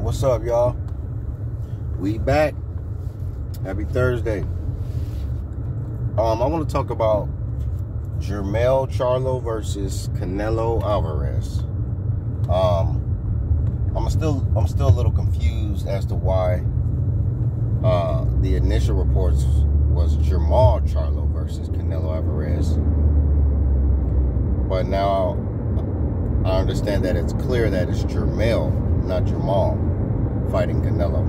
What's up, y'all? We back. Happy Thursday. I want to talk about Jermell Charlo versus Canelo Alvarez. I'm still a little confused as to why the initial reports was Jermell Charlo versus Canelo Alvarez, but now I understand that it's clear that it's Jermell, not Jermall, fighting Canelo.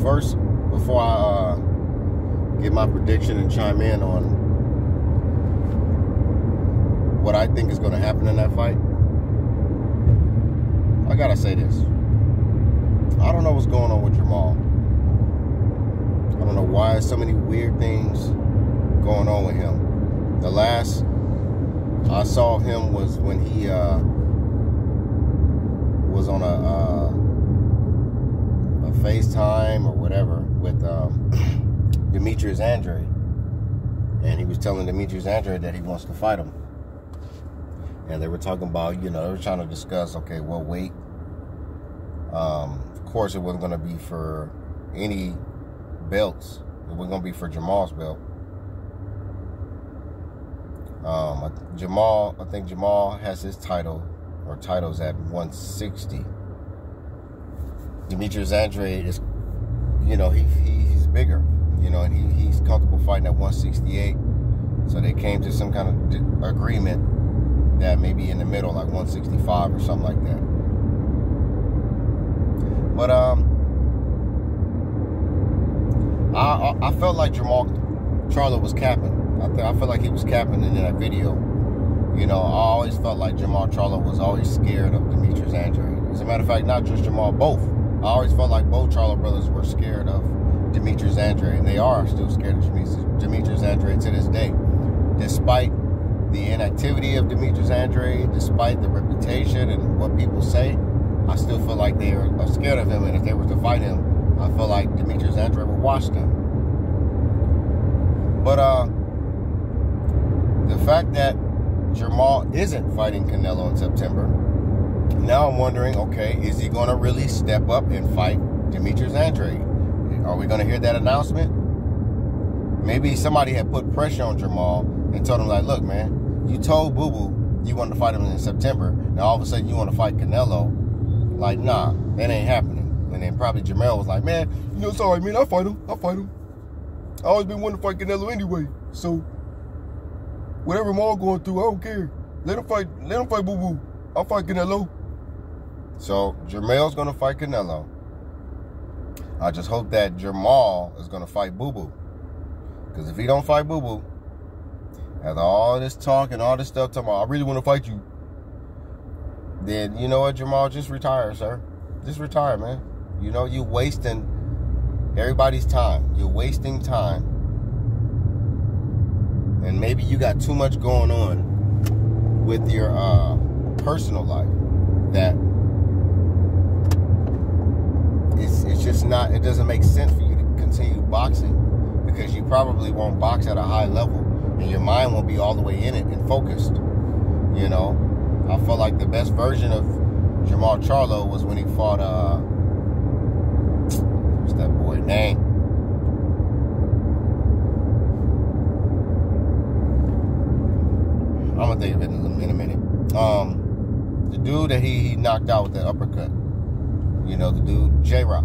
First, before I give my prediction and chime in on what I think is going to happen in that fight, I gotta say this. I don't know what's going on with Jermall. I don't know why so many weird things going on with him. The last I saw him was when he was on a FaceTime or whatever with Demetrius Andrade, and he was telling Demetrius Andrade that he wants to fight him. And they were talking about, they were trying to discuss, okay, what weight. Of course, it wasn't going to be for any belts. It wasn't going to be for Jermall's belt. I think Jermall has his title or titles at 160. Demetrius Andrade is, he's bigger, and he's comfortable fighting at 168. So they came to some kind of agreement that maybe in the middle, like 165 or something like that. But I felt like Jermell Charlo was capping. I felt like he was capping in that video. I always felt like Jermell Charlo was always scared of Demetrius Andrade. As a matter of fact, not just Jermall, both. I always felt like both Charlo brothers were scared of Demetrius Andrade, and they are still scared of Demetrius Andrade to this day. Despite the inactivity of Demetrius Andrade, despite the reputation and what people say, I still feel like they are scared of him, and if they were to fight him, I feel like Demetrius Andrade would watch them. But the fact that Jermall isn't fighting Canelo in September, now I'm wondering, okay, is he going to really step up and fight Demetrius Andrade? Are we going to hear that announcement? Maybe somebody had put pressure on Jermall and told him, like, look, man, you told Boo Boo you wanted to fight him in September. Now all of a sudden you want to fight Canelo. Like, nah, that ain't happening. And then probably Jermell was like, man, it's all right, man, I'll fight him. I always been wanting to fight Canelo anyway. So whatever Maul going through, I don't care. Let him fight Boo Boo. I'll fight Canelo. So Jermell's gonna fight Canelo. I just hope that Jermall is gonna fight Boo Boo. Because if he don't fight Boo Boo, after all this talk and all this stuff, talking about, I really want to fight you, then you know what, Jermall, just retire, sir. Just retire, man. You're wasting everybody's time. You're wasting time. And maybe you got too much going on with your personal life that it's just not, it doesn't make sense for you to continue boxing, because you probably won't box at a high level and your mind won't be all the way in it and focused. I felt like the best version of Jermell Charlo was when he fought what's that boy name? I'm gonna think of it in a minute. The dude that he knocked out with that uppercut. The dude, J-Rock.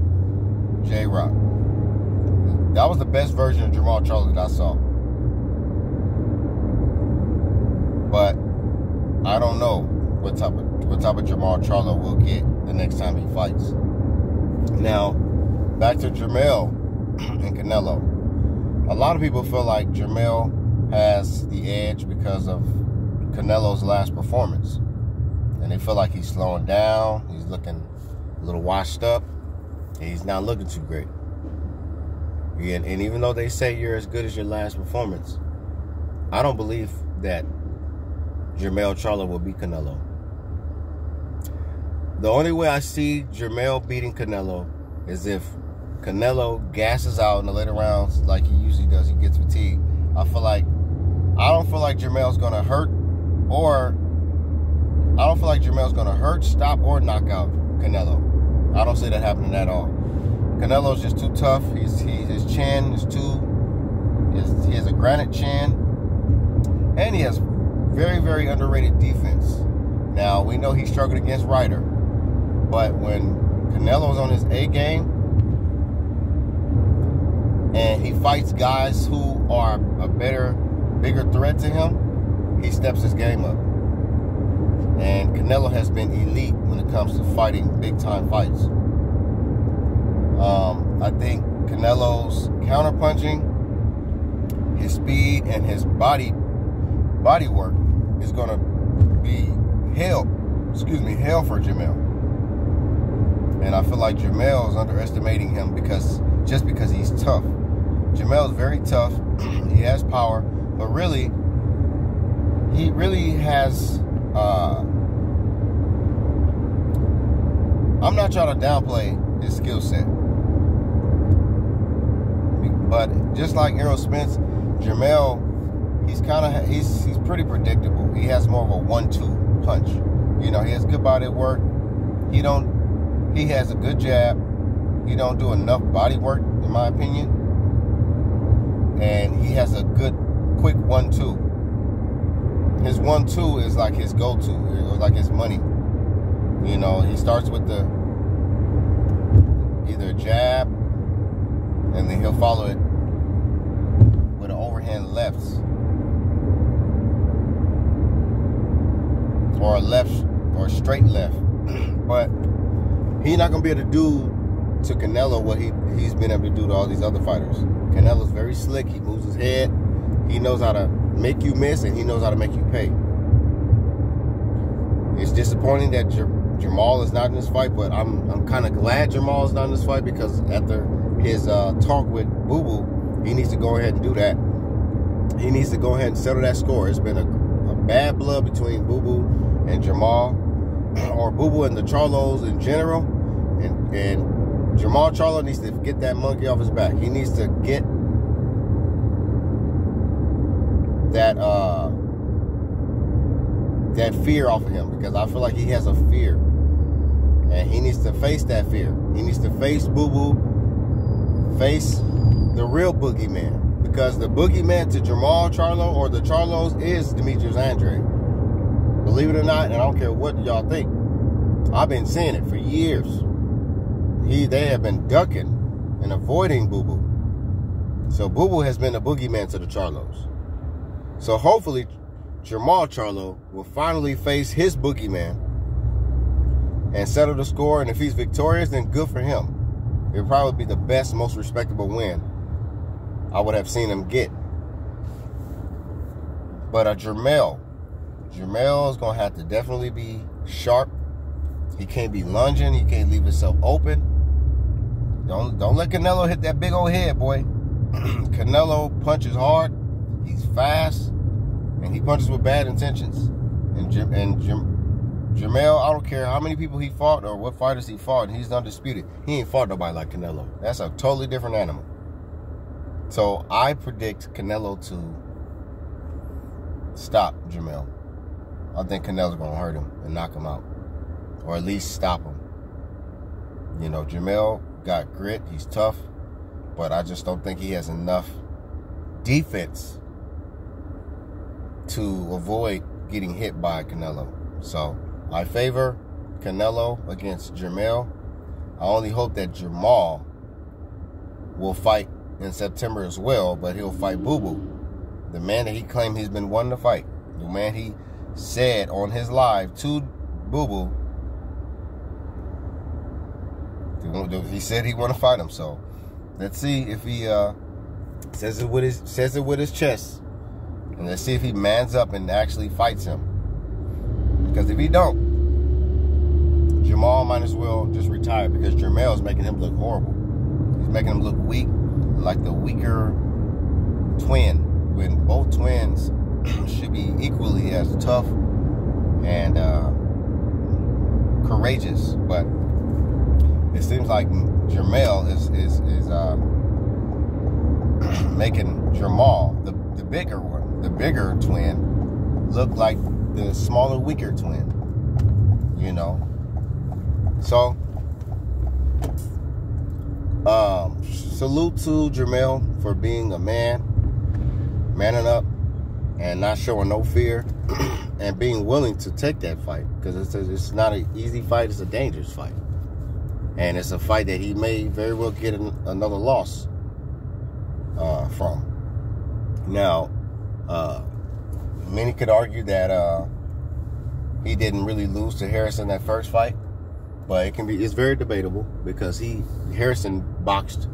That was the best version of Jermell Charlo that I saw. But I don't know what type of Jermell Charlo we'll get the next time he fights. Now, back to Jermell and Canelo. A lot of people feel like Jermell has the edge because of Canelo's last performance. And they feel like he's slowing down. He's looking a little washed up. And he's not looking too great. And even though they say you're as good as your last performance, I don't believe that Jermell Charlo will beat Canelo. The only way I see Jermell beating Canelo is if Canelo gasses out in the later rounds like he usually does. He gets fatigued. I don't feel like Jermell's gonna hurt, stop, or knock out Canelo. I don't see that happening at all. Canelo's just too tough. His chin is he has a granite chin, and he has very, very underrated defense. Now, we know he struggled against Ryder, but when Canelo's on his A game and he fights guys who are a bigger threat to him, he steps his game up. And Canelo has been elite when it comes to fighting big-time fights. I think Canelo's counterpunching, his speed, and his body work is going to be hell for Jermell. And I feel like Jermell is underestimating him because he's tough. Jermell is very tough. He has power, but really, he really has. I'm not trying to downplay his skill set, but just like Errol Spence, Jermell, he's pretty predictable. He has more of a 1-2 punch. You know, he has good body work. He has a good jab. He don't do enough body work, in my opinion. And he has a good, quick 1-2. His 1-2 is like his go-to. It's like his money. You know, he starts with either a jab, and then he'll follow it with an overhand lefts, or a left, or a straight left. But he's not gonna be able to do to Canelo what he's been able to do to all these other fighters. Canelo's very slick. He moves his head. He knows how to make you miss, and he knows how to make you pay. It's disappointing that Jermall is not in this fight, but I'm kind of glad Jermall is not in this fight, because after his talk with Boo Boo, he needs to go ahead and do that. He needs to go ahead and settle that score. It's been a bad blood between Boo Boo and Jermall, or Boo Boo and the Charlos in general, and Jermall Charlo needs to get that monkey off his back. He needs to get that fear off of him, because I feel like he has a fear, and he needs to face that fear. He needs to face Boo Boo, face the real boogeyman, because the boogeyman to Jermall Charlo or the Charlos is Demetrius Andrade. Believe it or not, and I don't care what y'all think, I've been seeing it for years. They have been ducking and avoiding Boo Boo. So Boo Boo has been a boogeyman to the Charlos. So hopefully Jermall Charlo will finally face his boogeyman and settle the score. And if he's victorious, then good for him. It would probably be the best, most respectable win I would have seen him get. But Jermell is going to have to definitely be sharp. He can't be lunging. He can't leave himself open. Don't let Canelo hit that big old head, boy. Canelo punches hard. He's fast, and he punches with bad intentions. And Jermell, I don't care how many people he fought or what fighters he fought, he's undisputed. He ain't fought nobody like Canelo. That's a totally different animal. So I predict Canelo to stop Jermell. I think Canelo's going to hurt him and knock him out, or at least stop him. You know, Jermell got grit. He's tough, but I just don't think he has enough defense to avoid getting hit by Canelo. So I favor Canelo against Jermell. I only hope that Jermall will fight in September as well, but he'll fight Boo Boo, the man that he claimed he's been wanting to fight, the man he said on his live to Boo Boo. He said he want to fight him. So let's see if he says it with his chest, and let's see if he mans up and actually fights him. Because if he don't, Jermall might as well just retire, because Jermell is making him look horrible. He's making him look weak, like the weaker twin, when both twins should be equally as tough and courageous. But it seems like Jermell is making Jermall, the bigger one, the bigger twin, look like the smaller, weaker twin. You know, So, salute to Jermell for being a man, manning up, and not showing no fear, and being willing to take that fight, because it's not an easy fight. It's a dangerous fight, and it's a fight that he may very well get another loss from. Now, many could argue that he didn't really lose to Harrison that first fight, but it's very debatable, because Harrison boxed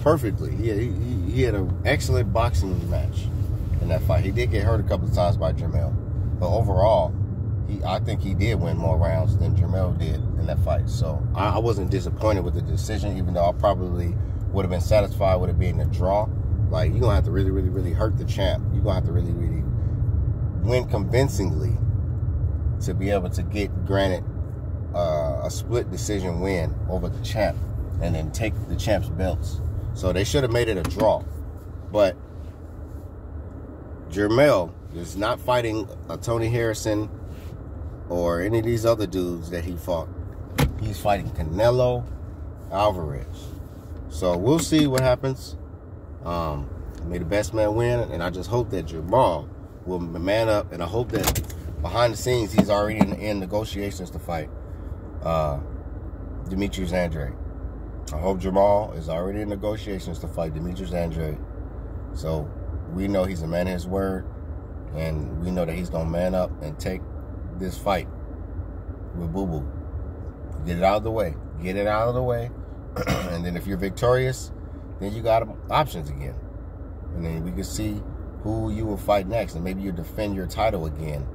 perfectly. He had an excellent boxing match in that fight. He did get hurt a couple of times by Jermell, but overall, I think he did win more rounds than Jermell did in that fight. So I wasn't disappointed with the decision, even though I probably would have been satisfied with it being a draw. Like, you're gonna have to really, really, really hurt the champ. You're gonna have to really, really win convincingly to be able to get granted a split decision win over the champ, and then take the champ's belts. So they should have made it a draw. But Jermell is not fighting a Tony Harrison or any of these other dudes that he fought. He's fighting Canelo Alvarez. So we'll see what happens. May the best man win, and I just hope that Jermell will man up, and I hope that behind the scenes he's already in negotiations to fight Demetrius Andrade. I hope Jermell is already in negotiations to fight Demetrius Andrade. So we know he's a man of his word, and we know that he's gonna man up and take this fight with Boo Boo. Get it out of the way. Get it out of the way. And then if you're victorious, then you got options again. And then we can see who you will fight next, and maybe you defend your title again